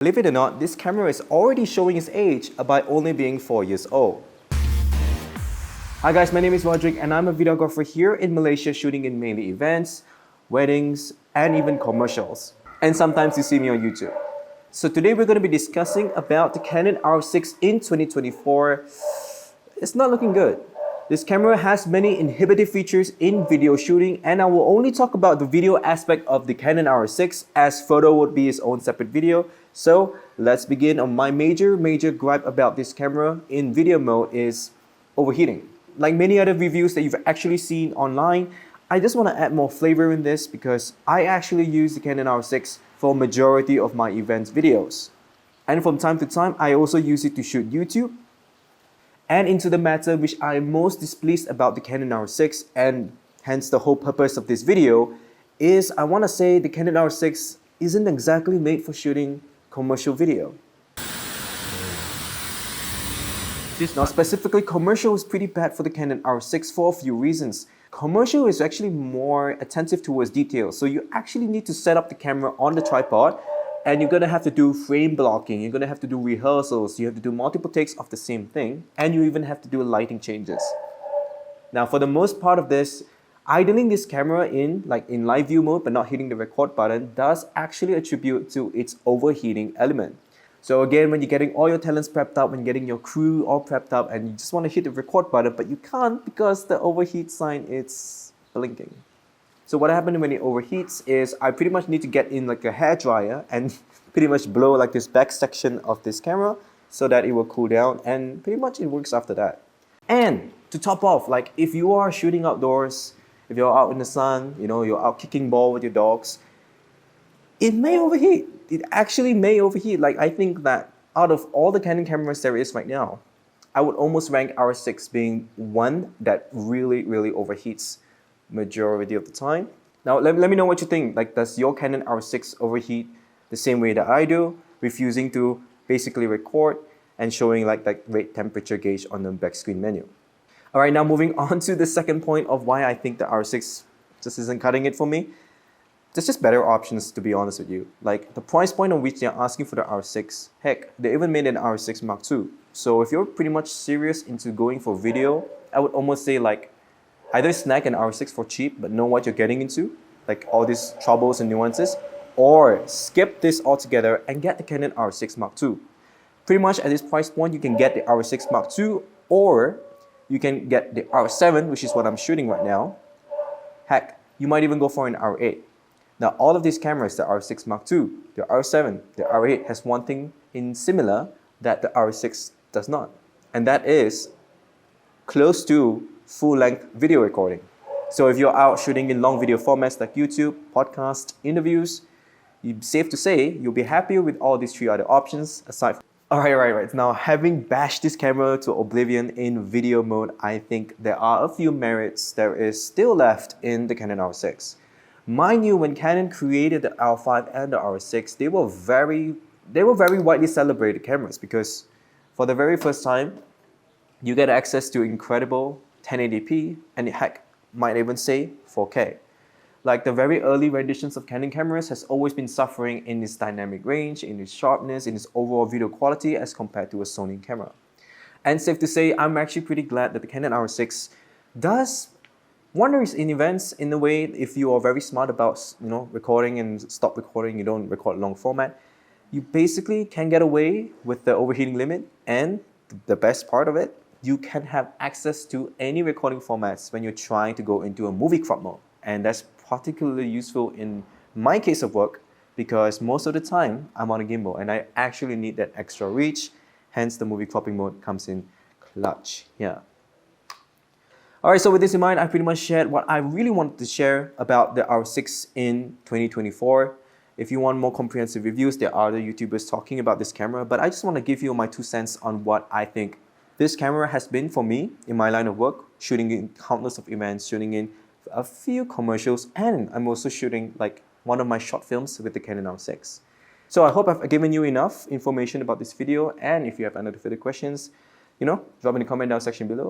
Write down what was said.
Believe it or not, this camera is already showing its age by only being 4 years old. Hi guys, my name is Rodric and I'm a videographer here in Malaysia shooting in mainly events, weddings, and even commercials. And sometimes you see me on YouTube. So today we're going to be discussing about the Canon R6 in 2024. It's not looking good. This camera has many inhibitive features in video shooting, and I will only talk about the video aspect of the Canon R6 as photo would be its own separate video. So let's begin on my major gripe about this camera in video mode is overheating. Like many other reviews that you've actually seen online, I just want to add more flavor in this because I actually use the Canon R6 for majority of my events videos. And from time to time, I also use it to shoot YouTube. And into the matter which I'm most displeased about the Canon R6, and hence the whole purpose of this video, is I want to say the Canon R6 isn't exactly made for shooting commercial video. Now specifically, commercial is pretty bad for the Canon R6 for a few reasons. Commercial is actually more attentive towards detail, so you actually need to set up the camera on the tripod and you're going to have to do frame blocking, you're going to have to do rehearsals, you have to do multiple takes of the same thing, and you even have to do lighting changes. Now for the most part of this, idling this camera in live view mode but not hitting the record button does actually attribute to its overheating element. So again, when you're getting all your talents prepped up, when you're getting your crew all prepped up and you just want to hit the record button but you can't because the overheat sign is blinking. So what happens when it overheats is I pretty much need to get in like a hairdryer and pretty much blow like this back section of this camera so that it will cool down, and pretty much it works after that. And to top off, like if you are shooting outdoors, if you're out in the sun, you're out kicking ball with your dogs, it may overheat. It actually may overheat. Like I think that out of all the Canon cameras there is right now, I would almost rank R6 being one that really overheats majority of the time. Now let me know what you think. Like, does your Canon R6 overheat the same way that I do, refusing to basically record and showing like that rate temperature gauge on the back screen menu? Alright, now moving on to the second point of why I think the R6 just isn't cutting it for me. There's just better options, to be honest with you. Like the price point on which they're asking for the R6, heck, they even made an R6 Mark II. So if you're pretty much serious into going for video, I would almost say like either snag an R6 for cheap but know what you're getting into, like all these troubles and nuances, or skip this altogether and get the Canon R6 Mark II. Pretty much at this price point, you can get the R6 Mark II, or you can get the R7, which is what I'm shooting right now. Heck, you might even go for an R8. Now all of these cameras, the R6 Mark II, the R7, the R8 has one thing in similar that the R6 does not, and that is close to full-length video recording. So if you're out shooting in long video formats like YouTube, podcast, interviews, it's safe to say you'll be happier with all these three other options aside from... Alright. Now having bashed this camera to oblivion in video mode, I think there are a few merits there is still left in the Canon R6. Mind you, when Canon created the R5 and the R6, they were very widely celebrated cameras because for the very first time, you get access to incredible 1080p and heck, might even say 4K. Like the very early renditions of Canon cameras has always been suffering in its dynamic range, in its sharpness, in its overall video quality as compared to a Sony camera. And safe to say, I'm actually pretty glad that the Canon R6 does wonders in events in a way. If you are very smart about recording and stop recording, you don't record long format, you basically can get away with the overheating limit, and the best part of it, you can have access to any recording formats when you're trying to go into a movie crop mode. And that's particularly useful in my case of work because most of the time I'm on a gimbal and I actually need that extra reach, hence the movie cropping mode comes in clutch. Yeah. Alright, so with this in mind, I pretty much shared what I really wanted to share about the R6 in 2024. If you want more comprehensive reviews, there are other YouTubers talking about this camera, but I just want to give you my 2 cents on what I think this camera has been for me in my line of work, shooting in countless of events, shooting in a few commercials, and I'm also shooting like one of my short films with the Canon R6. So I hope I've given you enough information about this video, and if you have any further questions, drop in the comment down section below.